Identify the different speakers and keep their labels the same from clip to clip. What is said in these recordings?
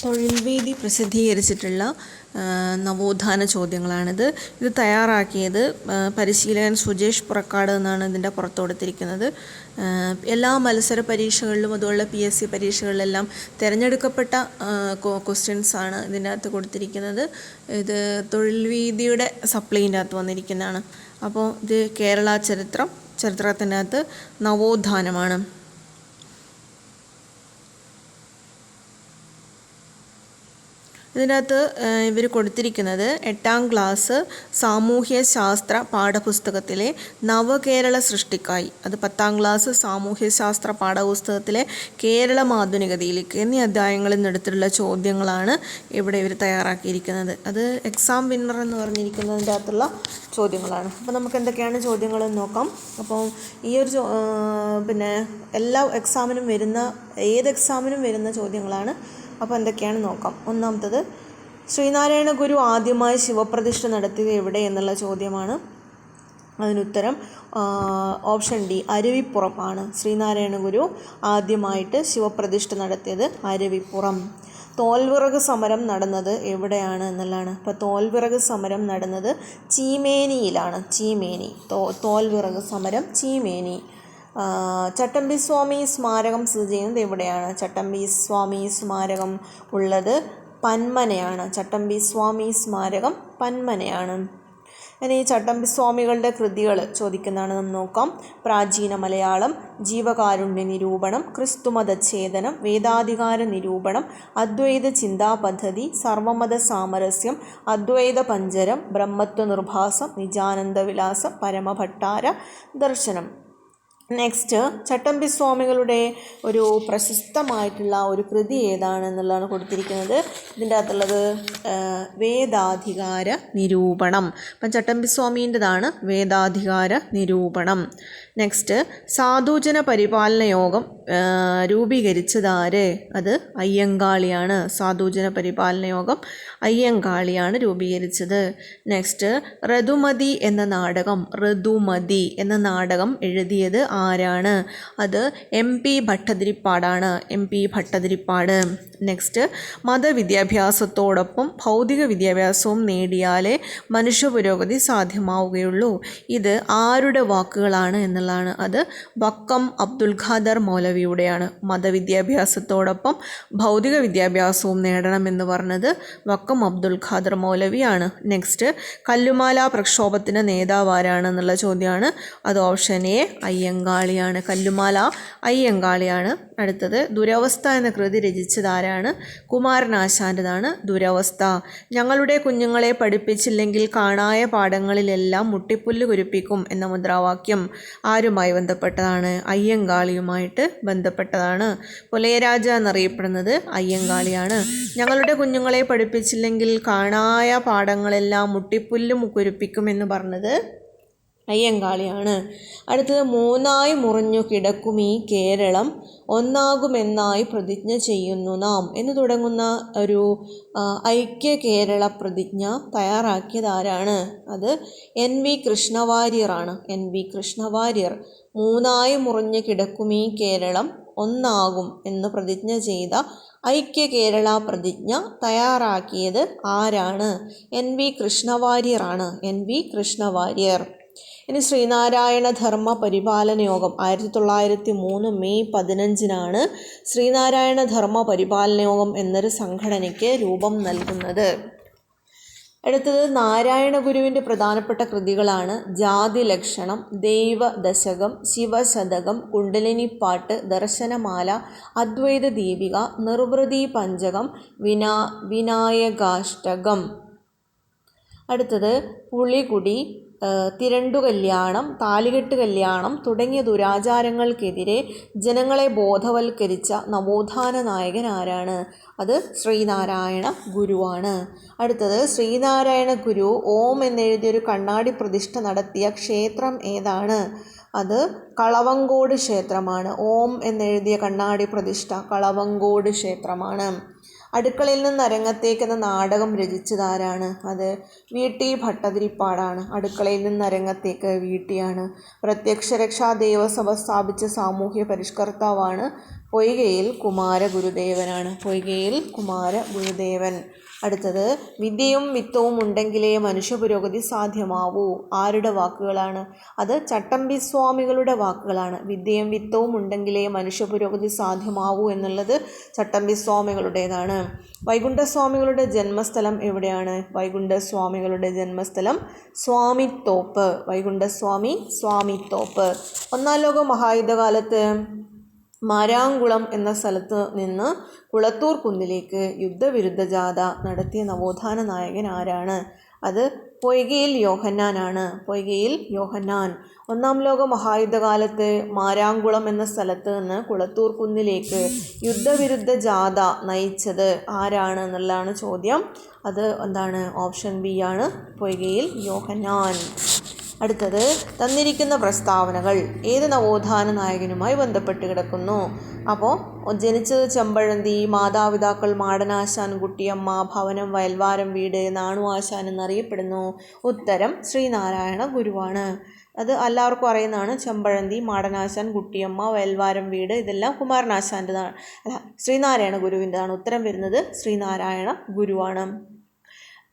Speaker 1: തൊഴിൽവേദി പ്രസിദ്ധീകരിച്ചിട്ടുള്ള നവോത്ഥാന ചോദ്യങ്ങളാണിത്. ഇത് തയ്യാറാക്കിയത് പരിശീലകൻ സുജേഷ് പുറക്കാട് എന്നാണ് ഇതിൻ്റെ പുറത്ത് കൊടുത്തിരിക്കുന്നത്. എല്ലാ മത്സര പരീക്ഷകളിലും അതുപോലെ PSC പരീക്ഷകളിലെല്ലാം തിരഞ്ഞെടുക്കപ്പെട്ട ക്വസ്റ്റ്യൻസാണ് ഇതിൻ്റെ അകത്ത് കൊടുത്തിരിക്കുന്നത്. ഇത് തൊഴിൽവേദിയുടെ സപ്ലീൻ്റെ അകത്ത് വന്നിരിക്കുന്നതാണ്. അപ്പോൾ ഇത് കേരള ചരിത്രത്തിൻ്റെ അകത്ത് നവോത്ഥാനമാണ്. ഇതിനകത്ത് ഇവർ കൊടുത്തിരിക്കുന്നത് 8ാം ക്ലാസ് സാമൂഹ്യ ശാസ്ത്ര പാഠപുസ്തകത്തിലെ നവകേരള സൃഷ്ടിക്കായി, അത് 10ാം ക്ലാസ് സാമൂഹ്യ ശാസ്ത്ര പാഠപുസ്തകത്തിലെ കേരളം ആധുനികതയിലേക്ക് എന്നീ അധ്യായങ്ങളിൽ നിന്നെടുത്തിട്ടുള്ള ചോദ്യങ്ങളാണ് ഇവിടെ ഇവർ തയ്യാറാക്കിയിരിക്കുന്നത്. അത് എക്സാം വിന്നർ എന്ന് പറഞ്ഞിരിക്കുന്നതിൻ്റെ അകത്തുള്ള ചോദ്യങ്ങളാണ്. അപ്പോൾ നമുക്ക് എന്തൊക്കെയാണ് ചോദ്യങ്ങളെന്ന് നോക്കാം. അപ്പോൾ ഈ ഒരു എല്ലാ എക്സാമിനും വരുന്ന ഏത് എക്സാമിനും വരുന്ന ചോദ്യങ്ങളാണ്. അപ്പോൾ എന്തൊക്കെയാണ് നോക്കാം. ഒന്നാമത്തത്, ശ്രീനാരായണ ഗുരു ആദ്യമായി ശിവപ്രതിഷ്ഠ നടത്തിയത് എവിടെ എന്നുള്ള ചോദ്യമാണ്. അതിനുത്തരം ഓപ്ഷൻ ഡി, അരുവിപ്പുറം ആണ്. ശ്രീനാരായണ ഗുരു ആദ്യമായിട്ട് ശിവപ്രതിഷ്ഠ നടത്തിയത് അരുവിപ്പുറം. തോൽവിറക് സമരം നടന്നത് എവിടെയാണ് എന്നുള്ളതാണ്. അപ്പോൾ തോൽവിറക് സമരം നടന്നത് ചീമേനിയിലാണ്. തോൽവിറക് സമരം ചീമേനി. ചട്ടമ്പിസ്വാമി സ്മാരകം സ്ഥിതി ചെയ്യുന്നത് എവിടെയാണ്? ചട്ടമ്പിസ്വാമി സ്മാരകം ഉള്ളത് പന്മനയാണ്. ചട്ടമ്പിസ്വാമി സ്മാരകം പന്മനയാണ്. ഇനി ചട്ടമ്പിസ്വാമികളുടെ കൃതികൾ ചോദിക്കുന്നതാണ്, നമ്മൾ നോക്കാം. പ്രാചീന മലയാളം, ജീവകാരുണ്യ നിരൂപണം, ക്രിസ്തുമതഛേദനം, വേദാധികാര നിരൂപണം, അദ്വൈത ചിന്താപദ്ധതി, സർവമത സാമരസ്യം, അദ്വൈത പഞ്ചരം, ബ്രഹ്മത്വ നിർഭാസം, നിജാനന്ദവിലാസം, പരമഭട്ടാര ദർശനം. നെക്സ്റ്റ്, ചട്ടമ്പിസ്വാമികളുടെ ഒരു പ്രശസ്തമായിട്ടുള്ള ഒരു കൃതി ഏതാണെന്നുള്ളതാണ് കൊടുത്തിരിക്കുന്നത്. ഇതിൻ്റെ അകത്തുള്ളത് വേദാധികാര നിരൂപണം. അപ്പം ചട്ടമ്പിസ്വാമീൻ്റെതാണ് വേദാധികാര നിരൂപണം. നെക്സ്റ്റ്, സാധുജന പരിപാലന യോഗം രൂപീകരിച്ചതാര്? അത് അയ്യങ്കാളിയാണ്. സാധുജന പരിപാലന യോഗം അയ്യങ്കാളിയാണ് രൂപീകരിച്ചത്. നെക്സ്റ്റ്, ഋതുമതി എന്ന നാടകം എഴുതിയത് ആരാണ്? അത് MP ഭട്ടതിരിപ്പാടാണ്. MP ഭട്ടതിരിപ്പാട്. നെക്സ്റ്റ്, മതവിദ്യാഭ്യാസത്തോടൊപ്പം ഭൗതിക വിദ്യാഭ്യാസവും നേടിയാലേ മനുഷ്യ പുരോഗതി സാധ്യമാവുകയുള്ളൂ. ഇത് ആരുടെ വാക്കുകളാണ് എന്നുള്ളതാണ്. അത് വക്കം അബ്ദുൽ ഖാദർ മൗലവിയുടെയാണ്. മതവിദ്യാഭ്യാസത്തോടൊപ്പം ഭൗതിക വിദ്യാഭ്യാസവും നേടണമെന്ന് പറഞ്ഞത് വക്കം അബ്ദുൽ ഖാദർ മൗലവിയാണ്. നെക്സ്റ്റ്, കല്ലുമാല പ്രക്ഷോഭത്തിന് നേതാവ് ആരാണെന്നുള്ള ചോദ്യമാണ്. അത് ഓപ്ഷൻ എ, അയ്യങ്കാളിയാണ്. കല്ലുമാല അയ്യങ്കാളിയാണ്. അടുത്തത്, ദുരവസ്ഥ എന്ന കൃതി രചിച്ചത് ആരാണ്? കുമാരനാശാൻ്റെതാണ് ദുരവസ്ഥ. ഞങ്ങളുടെ കുഞ്ഞുങ്ങളെ പഠിപ്പിച്ചില്ലെങ്കിൽ കാണായ പാഠങ്ങളിലെല്ലാം മുട്ടിപ്പുല്ല് കുരിപ്പിക്കും എന്ന മുദ്രാവാക്യം ആരുമായി ബന്ധപ്പെട്ടതാണ്? അയ്യങ്കാളിയുമായിട്ട് ബന്ധപ്പെട്ടതാണ്. പുലയരാജ എന്നറിയപ്പെടുന്നത് അയ്യങ്കാളിയാണ്. ഞങ്ങളുടെ കുഞ്ഞുങ്ങളെ പഠിപ്പിച്ചില്ലെങ്കിൽ കാണായ പാഠങ്ങളെല്ലാം മുട്ടിപ്പുല്ല് കുരിപ്പിക്കും എന്ന് പറഞ്ഞത് അയ്യങ്കാളിയാണ്. അടുത്തത്, മൂന്നായി മുറിഞ്ഞു കിടക്കും ഈ കേരളം ഒന്നാകുമെന്നായി പ്രതിജ്ഞ ചെയ്യുന്നു നാം എന്ന് തുടങ്ങുന്ന ഒരു ഐക്യ കേരള പ്രതിജ്ഞ തയ്യാറാക്കിയത് ആരാണ്? അത് NV കൃഷ്ണവാര്യറാണ്. NV കൃഷ്ണവാര്യർ. മൂന്നായി മുറിഞ്ഞു കിടക്കും ഈ കേരളം ഒന്നാകും എന്ന് പ്രതിജ്ഞ ചെയ്ത ഐക്യ കേരള പ്രതിജ്ഞ തയ്യാറാക്കിയത് ആരാണ്? NV കൃഷ്ണവാര്യറാണ്. NV കൃഷ്ണവാര്യർ. ഇനി ശ്രീനാരായണ ധർമ്മ പരിപാലന യോഗം 1903 മെയ് 15 ശ്രീനാരായണ ധർമ്മ പരിപാലന യോഗം എന്നൊരു സംഘടനയ്ക്ക് രൂപം നൽകുന്നത്. അടുത്തത്, നാരായണ ഗുരുവിൻ്റെ പ്രധാനപ്പെട്ട കൃതികളാണ് ജാതി ലക്ഷണം, ദൈവ ദശകം, ശിവശതകം, കുണ്ടലിനിപ്പാട്ട്, ദർശനമാല, അദ്വൈത ദീപിക, നിർവൃതി പഞ്ചകം, വിനായകാഷ്ടകം. അടുത്തത്, പുളികുടി, തിരണ്ടു കല്യാണം, താലികെട്ട് കല്യാണം തുടങ്ങിയ ദുരാചാരങ്ങൾക്കെതിരെ ജനങ്ങളെ ബോധവൽക്കരിച്ച നവോത്ഥാന നായകൻ ആരാണ്? അത് ശ്രീനാരായണ ഗുരുവാണ്. അടുത്തത്, ശ്രീനാരായണ ഗുരു ഓം എന്നെഴുതിയൊരു കണ്ണാടി പ്രതിഷ്ഠ നടത്തിയ ക്ഷേത്രം ഏതാണ്? അത് കളവങ്കോട് ക്ഷേത്രമാണ്. ഓം എന്നെഴുതിയ കണ്ണാടി പ്രതിഷ്ഠ കളവങ്കോട് ക്ഷേത്രമാണ്. അടുക്കളയിൽ നിന്ന് അരങ്ങത്തേക്ക് എന്ന നാടകം രചിച്ചതാരാണ്? അത് VT ഭട്ടതിരിപ്പാടാണ്. അടുക്കളയിൽ നിന്ന് അരങ്ങത്തേക്ക് VT ആണ്. പ്രത്യക്ഷരക്ഷാ ദേവസഭ സ്ഥാപിച്ച സാമൂഹ്യ പരിഷ്കർത്താവാണ് പൊയ്കയിൽ കുമാരഗുരുദേവനാണ്. പൊയ്കയിൽ കുമാരഗുരുദേവൻ. അടുത്തത് വിദ്യയും വിത്തവും ഉണ്ടെങ്കിലേ മനുഷ്യപുരോഗതി സാധ്യമാവൂ. ആരുടെ വാക്കുകളാണ്? അത് ചട്ടമ്പിസ്വാമികളുടെ വാക്കുകളാണ്. വിദ്യയും വിത്തവും ഉണ്ടെങ്കിലേ മനുഷ്യപുരോഗതി സാധ്യമാവൂ എന്നുള്ളത് ചട്ടമ്പിസ്വാമികളുടേതാണ്. വൈകുണ്ഠസ്വാമികളുടെ ജന്മസ്ഥലം എവിടെയാണ്? വൈകുണ്ഠസ്വാമികളുടെ ജന്മസ്ഥലം സ്വാമിത്തോപ്പ്. വൈകുണ്ഠസ്വാമി സ്വാമിത്തോപ്പ്. ഒന്നാം ലോക മഹായുദ്ധകാലത്ത് മാരാങ്കുളം എന്ന സ്ഥലത്ത് നിന്ന് കുളത്തൂർ കുന്നിലേക്ക് യുദ്ധവിരുദ്ധ ജാഥ നടത്തിയ നവോത്ഥാന നായകൻ ആരാണ്? അത് പൊയ്കയിൽ യോഹന്നാനാണ്. പൊയ്കയിൽ യോഹന്നാൻ. ഒന്നാം ലോക മഹായുദ്ധകാലത്ത് മാരാങ്കുളം എന്ന സ്ഥലത്ത് നിന്ന് കുളത്തൂർ കുന്നിലേക്ക് യുദ്ധവിരുദ്ധ ജാഥ നയിച്ചത് ആരാണ് എന്നുള്ളതാണ് ചോദ്യം. അത് എന്താണ്? ഓപ്ഷൻ ബി ആണ്, പൊയ്കയിൽ യോഹന്നാൻ. അടുത്തത് തന്നിരിക്കുന്ന പ്രസ്താവനകൾ ഏത് നവോത്ഥാന നായകനുമായി ബന്ധപ്പെട്ട് കിടക്കുന്നു? അപ്പോൾ ജനിച്ചത് ചെമ്പഴന്തി, മാതാപിതാക്കൾ മാടനാശാൻ, കുട്ടിയമ്മ, ഭവനം വയൽവാരം വീട്, നാണു ആശാൻ എന്നറിയപ്പെടുന്നു. ഉത്തരം ശ്രീനാരായണ ഗുരുവാണ്. അത് എല്ലാവർക്കും അറിയുന്നതാണ്. ചെമ്പഴന്തി, മാടനാശാൻ, കുട്ടിയമ്മ, വയൽവാരം വീട് ഇതെല്ലാം കുമാരനാശാൻ്റെതാണ്, അല്ല ശ്രീനാരായണ ഗുരുവിൻ്റെതാണ്. ഉത്തരം വരുന്നത് ശ്രീനാരായണ ഗുരുവാണ്.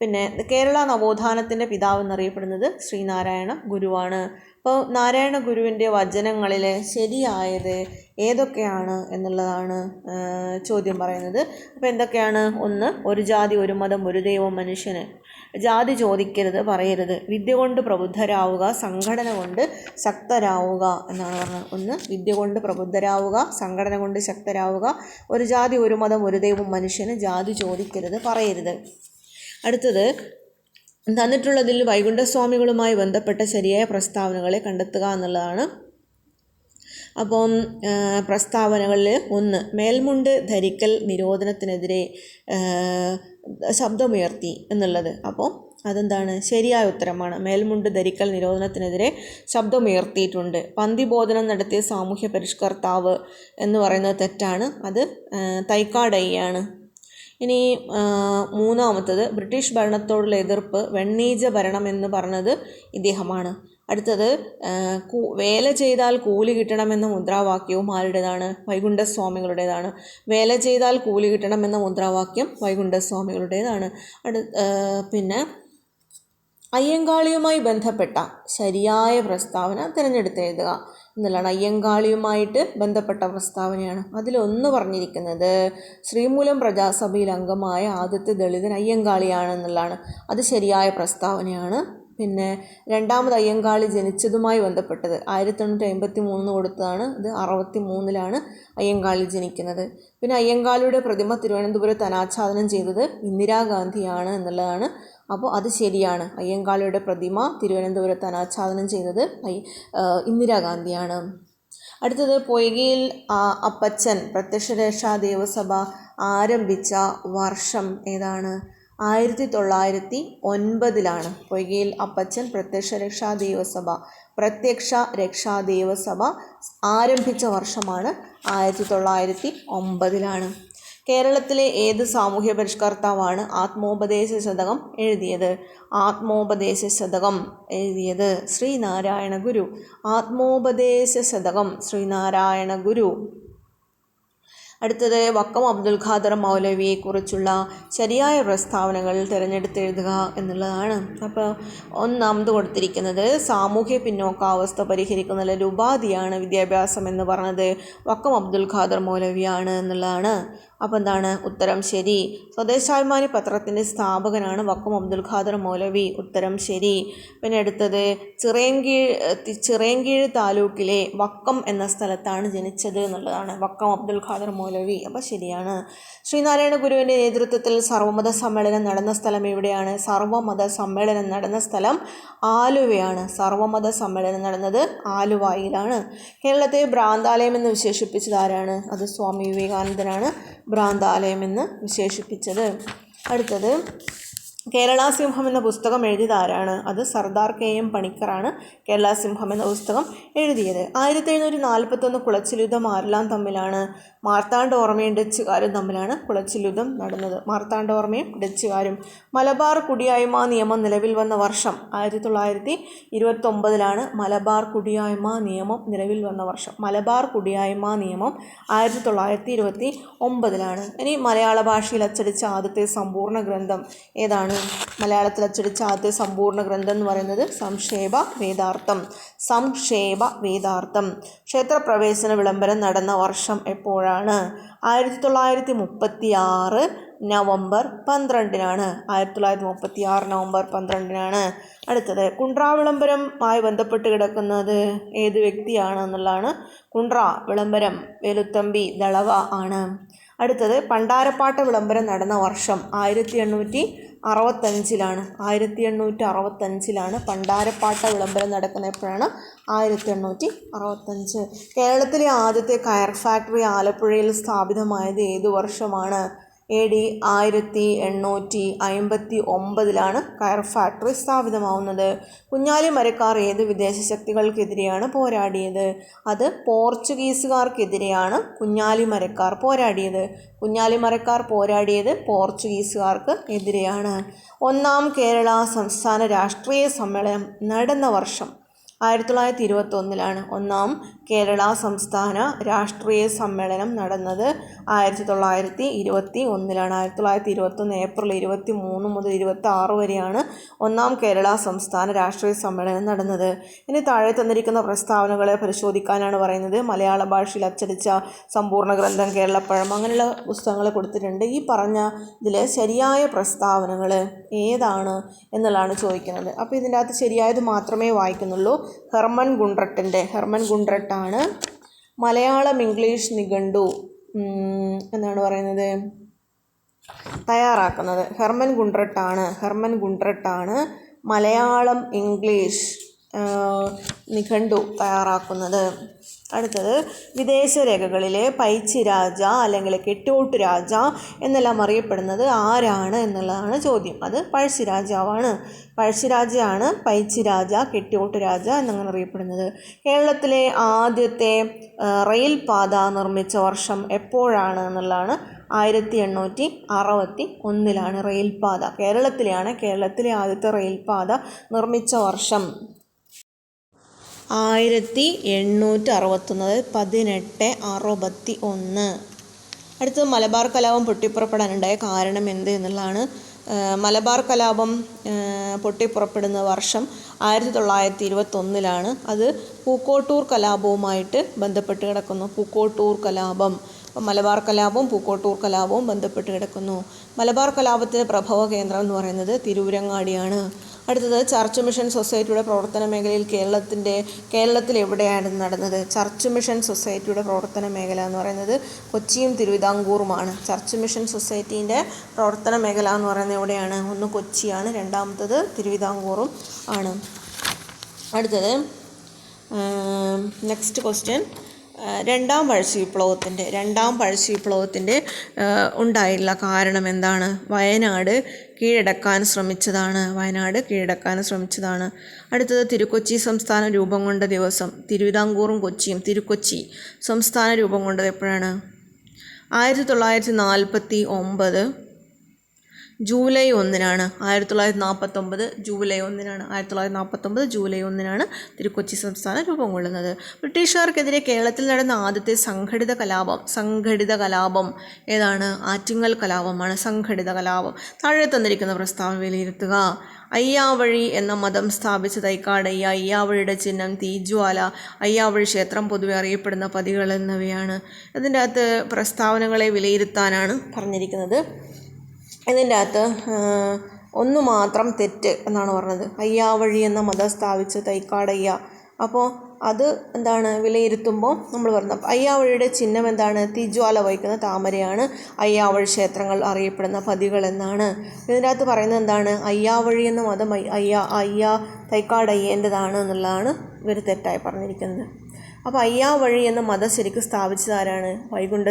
Speaker 1: പിന്നെ കേരള നവോത്ഥാനത്തിൻ്റെ പിതാവ് എന്നറിയപ്പെടുന്നത് ശ്രീനാരായണ ഗുരുവാണ്. അപ്പോൾ നാരായണ ഗുരുവിൻ്റെ വചനങ്ങളിൽ ശരിയായത് ഏതൊക്കെയാണ് എന്നുള്ളതാണ് ചോദ്യം പറയുന്നത്. അപ്പോൾ എന്തൊക്കെയാണ്? ഒന്ന്, ഒരു ജാതി ഒരു മതം ഒരു ദൈവം മനുഷ്യന്. ജാതി ചോദിക്കരുത്, പറയരുത്. വിദ്യ കൊണ്ട് പ്രബുദ്ധരാവുക, സംഘടന കൊണ്ട് ശക്തരാവുക എന്നാണ് പറഞ്ഞത്. ഒന്ന്, വിദ്യ കൊണ്ട് പ്രബുദ്ധരാവുക, സംഘടന കൊണ്ട് ശക്തരാവുക. ഒരു ജാതി ഒരു മതം ഒരു ദൈവം മനുഷ്യന്. ജാതി ചോദിക്കരുത്, പറയരുത്. അടുത്തത് തന്നിട്ടുള്ളതിൽ വൈകുണ്ഠസ്വാമികളുമായി ബന്ധപ്പെട്ട ശരിയായ പ്രസ്താവനകളെ കണ്ടെത്തുക എന്നുള്ളതാണ്. അപ്പം പ്രസ്താവനകളിൽ ഒന്ന്, മേൽമുണ്ട് ധരിക്കൽ നിരോധനത്തിനെതിരെ ശബ്ദമുയർത്തി എന്നുള്ളത്. അപ്പോൾ അതെന്താണ്? ശരിയായ ഉത്തരമാണ്. മേൽമുണ്ട് ധരിക്കൽ നിരോധനത്തിനെതിരെ ശബ്ദമുയർത്തിയിട്ടുണ്ട്. പന്തിബോധനം നടത്തിയ സാമൂഹ്യ പരിഷ്കർത്താവ് എന്ന് പറയുന്നത് തെറ്റാണ്. അത് തൈക്കാടയ്യാണ്. ഇനി മൂന്നാമത്തത്, ബ്രിട്ടീഷ് ഭരണത്തോടുള്ള എതിർപ്പ് വെണ്ണീജ ഭരണം എന്ന് പറഞ്ഞത് ഇദ്ദേഹമാണ്. അടുത്തത് വേല ചെയ്താൽ കൂലി കിട്ടണമെന്ന മുദ്രാവാക്യവും ആരുടേതാണ്? വൈകുണ്ഠസ്വാമികളുടേതാണ്. വേല ചെയ്താൽ കൂലി കിട്ടണമെന്ന മുദ്രാവാക്യം വൈകുണ്ഠസ്വാമികളുടേതാണ്. പിന്നെ അയ്യങ്കാളിയുമായി ബന്ധപ്പെട്ട ശരിയായ പ്രസ്താവന തിരഞ്ഞെടുത്തെഴുതുക എന്നുള്ളതാണ്. അയ്യങ്കാളിയുമായിട്ട് ബന്ധപ്പെട്ട പ്രസ്താവനയാണ്. അതിലൊന്ന് പറഞ്ഞിരിക്കുന്നത് ശ്രീമൂലം പ്രജാസഭയിൽ അംഗമായ ആദ്യത്തെ ദളിതൻ അയ്യങ്കാളിയാണെന്നുള്ളതാണ്. അത് ശരിയായ പ്രസ്താവനയാണ്. പിന്നെ രണ്ടാമത് അയ്യങ്കാളി ജനിച്ചതുമായി ബന്ധപ്പെട്ടത് 1853 കൊടുത്തതാണ്. ഇത് 63 അയ്യങ്കാളി ജനിക്കുന്നത്. പിന്നെ അയ്യങ്കാളിയുടെ പ്രതിമ തിരുവനന്തപുരത്ത് അനാച്ഛാദനം ചെയ്തത് ഇന്ദിരാഗാന്ധിയാണ് എന്നുള്ളതാണ്. അപ്പോൾ അത് ശരിയാണ്. അയ്യങ്കാളിയുടെ പ്രതിമ തിരുവനന്തപുരത്ത് അനാച്ഛാദനം ചെയ്തത് ഇന്ദിരാഗാന്ധിയാണ്. അടുത്തത് പൊയ്കയിൽ അപ്പച്ചൻ പ്രത്യക്ഷരക്ഷാ ദേവസഭ ആരംഭിച്ച വർഷം ഏതാണ്? 1909 പൊയ്കയിൽ അപ്പച്ചൻ പ്രത്യക്ഷരക്ഷാ ദേവസഭ ആരംഭിച്ച വർഷമാണ് 1909. കേരളത്തിലെ ഏത് സാമൂഹ്യ പരിഷ്കർത്താവാണ് ആത്മോപദേശ ശതകം എഴുതിയത്? ആത്മോപദേശ ശതകം എഴുതിയത് ശ്രീനാരായണ ഗുരു. ആത്മോപദേശ ശതകം ശ്രീനാരായണ ഗുരു. അടുത്തത് വക്കം അബ്ദുൽ ഖാദർ മൗലവിയെക്കുറിച്ചുള്ള ശരിയായ പ്രസ്താവനകൾ തിരഞ്ഞെടുത്തെഴുതുക എന്നുള്ളതാണ്. അപ്പോൾ ഒന്നാമത് കൊടുത്തിരിക്കുന്നത് സാമൂഹ്യ പിന്നോക്കാവസ്ഥ പരിഹരിക്കുന്നതിൽ ഉപാധിയാണ് വിദ്യാഭ്യാസം എന്ന് പറഞ്ഞത് വക്കം അബ്ദുൽ ഖാദർ മൗലവിയാണ് എന്നുള്ളതാണ്. അപ്പോൾ എന്താണ് ഉത്തരം? ശരി. സ്വദേശാഭിമാനി പത്രത്തിൻ്റെ സ്ഥാപകനാണ് വക്കം അബ്ദുൽ ഖാദർ മൗലവി. ഉത്തരം ശരി. പിന്നെ അടുത്തത് ചിറയൻകീഴ് താലൂക്കിലെ വക്കം എന്ന സ്ഥലത്താണ് ജനിച്ചത് എന്നുള്ളതാണ് വക്കം അബ്ദുൽ ഖാദർ മൗലവി. അപ്പോൾ ശരിയാണ്. ശ്രീനാരായണ ഗുരുവിൻ്റെ നേതൃത്വത്തിൽ സർവ്വമത സമ്മേളനം നടന്ന സ്ഥലം എവിടെയാണ്? സർവ്വമത സമ്മേളനം നടന്ന സ്ഥലം ആലുവയാണ്. സർവ്വമത സമ്മേളനം നടന്നത് ആലുവയിലാണ്. കേരളത്തെ ഭ്രാന്താലയം എന്ന് വിശേഷിപ്പിച്ചത് ആരാണ്? അത് സ്വാമി വിവേകാനന്ദനാണ് ഭ്രാന്താലയം എന്ന് വിശേഷിപ്പിച്ചത്. അടുത്തത് കേരള സിംഹം എന്ന പുസ്തകം എഴുതിയത് ആരാണ്? അത് സർദാർ KM പണിക്കറാണ് കേരള സിംഹം എന്ന പുസ്തകം എഴുതിയത്. 1741 കുളച്ചിൽ യുദ്ധം ആരെല്ലാം തമ്മിലാണ്? മാർത്താണ്ഡവർമ്മയും ഡച്ചുകാരും തമ്മിലാണ് കുളച്ചിൽ യുദ്ധം നടന്നത്. മാർത്താണ്ഡവർമ്മയും ഡച്ചുകാരും. മലബാർ കുടിയായ്മ നിയമം നിലവിൽ വന്ന വർഷം 1929 മലബാർ കുടിയായ്മ നിയമം നിലവിൽ വന്ന വർഷം. മലബാർ കുടിയായ്മ നിയമം 1929. ഇനി മലയാള ഭാഷയിൽ അച്ചടിച്ച ആദ്യത്തെ സമ്പൂർണ്ണ ഗ്രന്ഥം ഏതാണ്? മലയാളത്തിൽ അച്ചടിച്ച ആദ്യത്തെ സമ്പൂർണ്ണ ഗ്രന്ഥം എന്ന് പറയുന്നത് സംക്ഷേപ വേദാർത്ഥം. സംക്ഷേപ വേദാർത്ഥം. ക്ഷേത്രപ്രവേശന വിളംബരം നടന്ന വർഷം എപ്പോഴാണ്? 1936 നവംബർ 12. 1936 നവംബർ 12. അടുത്തത് കുണ്ട്രാ വിളംബരമായി ബന്ധപ്പെട്ട് കിടക്കുന്നത് ഏത് വ്യക്തിയാണ് എന്നുള്ളതാണ്. കുണ്ട്രാ വിളംബരം വേലുത്തമ്പി ദളവ ആണ്. അടുത്തത് പണ്ടാരപ്പാട്ട വിളംബരം നടന്ന വർഷം 1865. 1865 പണ്ടാരപ്പാട്ട വിളംബരം നടക്കുന്ന എപ്പോഴാണ്? 1865. കേരളത്തിലെ ആദ്യത്തെ കയർ ഫാക്ടറി ആലപ്പുഴയിൽ സ്ഥാപിതമായത് ഏതു വർഷമാണ്? AD 1859 കയർ ഫാക്ടറി സ്ഥാപിതമാവുന്നത്. കുഞ്ഞാലി മരക്കാർ ഏത് വിദേശ ശക്തികൾക്കെതിരെയാണ് പോരാടിയത്? അത് പോർച്ചുഗീസുകാർക്കെതിരെയാണ് കുഞ്ഞാലി മരക്കാർ പോരാടിയത്. കുഞ്ഞാലി മരക്കാർ പോരാടിയത് പോർച്ചുഗീസുകാർക്ക് എതിരെയാണ്. ഒന്നാം കേരള സംസ്ഥാന രാഷ്ട്രീയ സമ്മേളനം നടന്ന വർഷം 1921. ഒന്നാം കേരള സംസ്ഥാന രാഷ്ട്രീയ സമ്മേളനം നടന്നത് 1921. 1921 ഏപ്രിൽ 23 മുതൽ 26 വരെയാണ് ഒന്നാം കേരള സംസ്ഥാന രാഷ്ട്രീയ സമ്മേളനം നടന്നത്. ഇനി താഴെ തന്നിരിക്കുന്ന പ്രസ്താവനകളെ പരിശോധിക്കാനാണ് പറയുന്നത്. മലയാള ഭാഷയിൽ അച്ചടിച്ച സമ്പൂർണ്ണ ഗ്രന്ഥം കേരളപ്പഴം, അങ്ങനെയുള്ള പുസ്തകങ്ങൾ കൊടുത്തിട്ടുണ്ട്. ഈ പറഞ്ഞ ഇതിലെ ശരിയായ പ്രസ്താവനകൾ ഏതാണ് എന്നുള്ളതാണ് ചോദിക്കുന്നത്. അപ്പോൾ ഇതിൻ്റെ അകത്ത് ശരിയായത് മാത്രമേ വായിക്കുന്നുള്ളൂ. ഹെർമൻ ഗുണ്ട്രട്ടാണ് മലയാളം ഇംഗ്ലീഷ് നിഘണ്ടു എന്നാണ് പറയുന്നത് തയ്യാറാക്കുന്നത്. ഹെർമൻ ഗുണ്ട്രട്ടാണ് മലയാളം ഇംഗ്ലീഷ് നിഘണ്ടു തയ്യാറാക്കുന്നത്. അടുത്തത് വിദേശ രേഖകളിലെ പൈച്ചി രാജ അല്ലെങ്കിൽ കെട്ടിയോട്ട് രാജ എന്നെല്ലാം അറിയപ്പെടുന്നത് ആരാണ് എന്നുള്ളതാണ് ചോദ്യം. അത് പഴശ്ശിരാജാവാണ്. പഴശ്ശിരാജയാണ് പൈച്ചി രാജ, കെട്ടിയോട്ട് രാജ എന്നങ്ങനെ അറിയപ്പെടുന്നത്. കേരളത്തിലെ ആദ്യത്തെ റെയിൽ പാത നിർമ്മിച്ച വർഷം എപ്പോഴാണ് എന്നുള്ളതാണ്. 1861 റെയിൽപാത കേരളത്തിലെ ആദ്യത്തെ റെയിൽപാത നിർമ്മിച്ച വർഷം 1861. 1861. അടുത്തത് മലബാർ കലാപം പൊട്ടിപ്പുറപ്പെടാനുണ്ടായ കാരണം എന്ത് എന്നുള്ളതാണ്. മലബാർ കലാപം പൊട്ടിപ്പുറപ്പെടുന്ന വർഷം 1921. അത് പൂക്കോട്ടൂർ കലാപവുമായിട്ട് ബന്ധപ്പെട്ട് കിടക്കുന്നു. പൂക്കോട്ടൂർ കലാപം, മലബാർ കലാപവും പൂക്കോട്ടൂർ കലാപവും ബന്ധപ്പെട്ട് കിടക്കുന്നു. മലബാർ കലാപത്തിൻ്റെ പ്രഭവ കേന്ദ്രം എന്ന് പറയുന്നത് തിരൂരങ്ങാടിയാണ്. അടുത്തത് ചർച്ച് മിഷൻ സൊസൈറ്റിയുടെ പ്രവർത്തന മേഖലയിൽ കേരളത്തിൽ എവിടെയാണ് നടന്നത്? ചർച്ച് മിഷൻ സൊസൈറ്റിയുടെ പ്രവർത്തന മേഖല എന്ന് പറയുന്നത് കൊച്ചിയും തിരുവിതാംകൂറുമാണ്. ചർച്ച് മിഷൻ സൊസൈറ്റീൻ്റെ പ്രവർത്തന മേഖല എന്ന് പറയുന്നത് എവിടെയാണ്? ഒന്ന് കൊച്ചിയാണ്, രണ്ടാമത്തത് തിരുവിതാംകൂറും ആണ്. അടുത്തത് നെക്സ്റ്റ് ക്വസ്റ്റ്യൻ. രണ്ടാം പഴശ്ശി വിപ്ലവത്തിൻ്റെ ഉണ്ടായിട്ടുള്ള കാരണം എന്താണ്? വയനാട് കീഴടക്കാൻ ശ്രമിച്ചതാണ്. അടുത്തത് തിരുക്കൊച്ചി സംസ്ഥാനം രൂപം കൊണ്ട ദിവസം. തിരുവിതാംകൂറും കൊച്ചിയും തിരുക്കൊച്ചി സംസ്ഥാനം രൂപം കൊണ്ടത് എപ്പോഴാണ്? 1949 ജൂലൈ 1 1949 ജൂലൈ 1 തിരുക്കൊച്ചി സംസ്ഥാനം രൂപം കൊള്ളുന്നത്. ബ്രിട്ടീഷുകാർക്കെതിരെ കേരളത്തിൽ നടന്ന ആദ്യത്തെ സംഘടിത കലാപം ഏതാണ്? ആറ്റിങ്ങൽ കലാപമാണ്. സംഘടിത കലാപം. താഴെ തന്നിരിക്കുന്ന പ്രസ്താവന വിലയിരുത്തുക. അയ്യാവഴി എന്ന മതം സ്ഥാപിച്ച തൈക്കാടയ്യ, അയ്യാവഴിയുടെ ചിഹ്നം തീജ്വാല, അയ്യാവഴി ക്ഷേത്രം പൊതുവെ അറിയപ്പെടുന്ന പതികൾ എന്നിവയാണ്. ഇതിൻ്റെ അകത്ത് പ്രസ്താവനകളെ വിലയിരുത്താനാണ് പറഞ്ഞിരിക്കുന്നത്. ഇതിൻ്റെ അകത്ത് ഒന്ന് മാത്രം തെറ്റ് എന്നാണ് പറഞ്ഞത്. അയ്യാവഴി എന്ന മതം സ്ഥാപിച്ച തൈക്കാടയ്യ. അപ്പോൾ അത് എന്താണ് വിലയിരുത്തുമ്പോൾ നമ്മൾ പറഞ്ഞു. അയ്യാവഴിയുടെ ചിഹ്നം എന്താണ്? തീജ്വാല വഹിക്കുന്ന താമരയാണ്. അയ്യാവഴി ക്ഷേത്രങ്ങൾ അറിയപ്പെടുന്ന പതികൾ എന്നാണ്. ഇതിൻ്റെ അകത്ത് പറയുന്നത് എന്താണ്? അയ്യാവഴി എന്ന മതം തൈക്കാടയ്യേൻ്റെതാണ് എന്നുള്ളതാണ് ഇവർ തെറ്റായി പറഞ്ഞിരിക്കുന്നത്. അപ്പോൾ അയ്യാവഴി എന്ന മതം ശരിക്കും സ്ഥാപിച്ചത് ആരാണ്? വൈകുണ്ഠ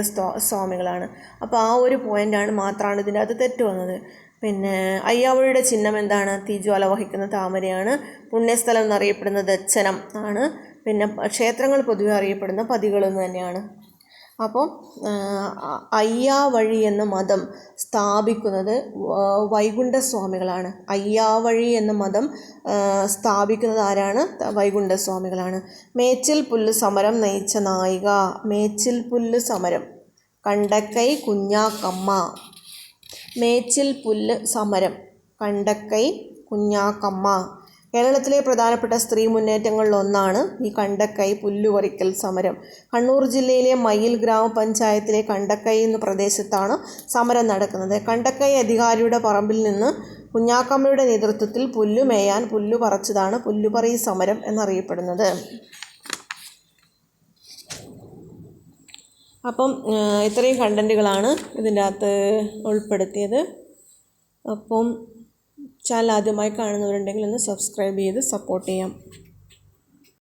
Speaker 1: സ്വാമികളാണ്. അപ്പോൾ ആ ഒരു പോയിൻ്റാണ് മാത്രമാണ് ഇതിൻ്റെ അകത്ത് തെറ്റ് വന്നത്. പിന്നെ അയ്യാവഴിയുടെ ചിഹ്നം എന്താണ്? തീജ്വാല വഹിക്കുന്ന താമരയാണ്. പുണ്യസ്ഥലം എന്നറിയപ്പെടുന്നത് ദച്ഛനം ആണ്. പിന്നെ ക്ഷേത്രങ്ങൾ പൊതുവെ അറിയപ്പെടുന്ന പതികളെന്ന് തന്നെയാണ്. അപ്പോൾ അയ്യാവഴി എന്ന മതം സ്ഥാപിക്കുന്നത് വൈകുണ്ഠസ്വാമികളാണ്. അയ്യാവഴി എന്ന മതം സ്ഥാപിക്കുന്നത് ആരാണ്? വൈകുണ്ഠസ്വാമികളാണ്. മേച്ചിൽ പുല്ല് സമരം നയിച്ച നായിക. മേച്ചിൽ പുല്ല് സമരം കണ്ടക്കൈ കുഞ്ഞാക്കമ്മ. മേച്ചിൽ പുല്ല് സമരം കണ്ടക്കൈ കുഞ്ഞാക്കമ്മ. കേരളത്തിലെ പ്രധാനപ്പെട്ട സ്ത്രീ മുന്നേറ്റങ്ങളിലൊന്നാണ് ഈ കണ്ടക്കൈ പുല്ലുപറിക്കൽ സമരം. കണ്ണൂർ ജില്ലയിലെ മയ്യിൽ ഗ്രാമപഞ്ചായത്തിലെ കണ്ടക്കൈ എന്ന പ്രദേശത്താണ് സമരം നടക്കുന്നത്. കണ്ടക്കൈ അധികാരിയുടെ പറമ്പിൽ നിന്ന് കുഞ്ഞാക്കമ്മയുടെ നേതൃത്വത്തിൽ പുല്ലു മേയാൻ പുല്ലു പറിച്ചതാണ് പുല്ലുപറി സമരം എന്നറിയപ്പെടുന്നത്. അപ്പം ഇത്രയും കണ്ടൻറ്റുകളാണ് ഇതിൻ്റെ അകത്ത് ഉൾപ്പെടുത്തിയത്. അപ്പം ചാനൽ ആദ്യമായി കാണുന്നവരുണ്ടെങ്കിൽ ഒന്ന് സബ്സ്ക്രൈബ് ചെയ്ത് സപ്പോർട്ട് ചെയ്യാം.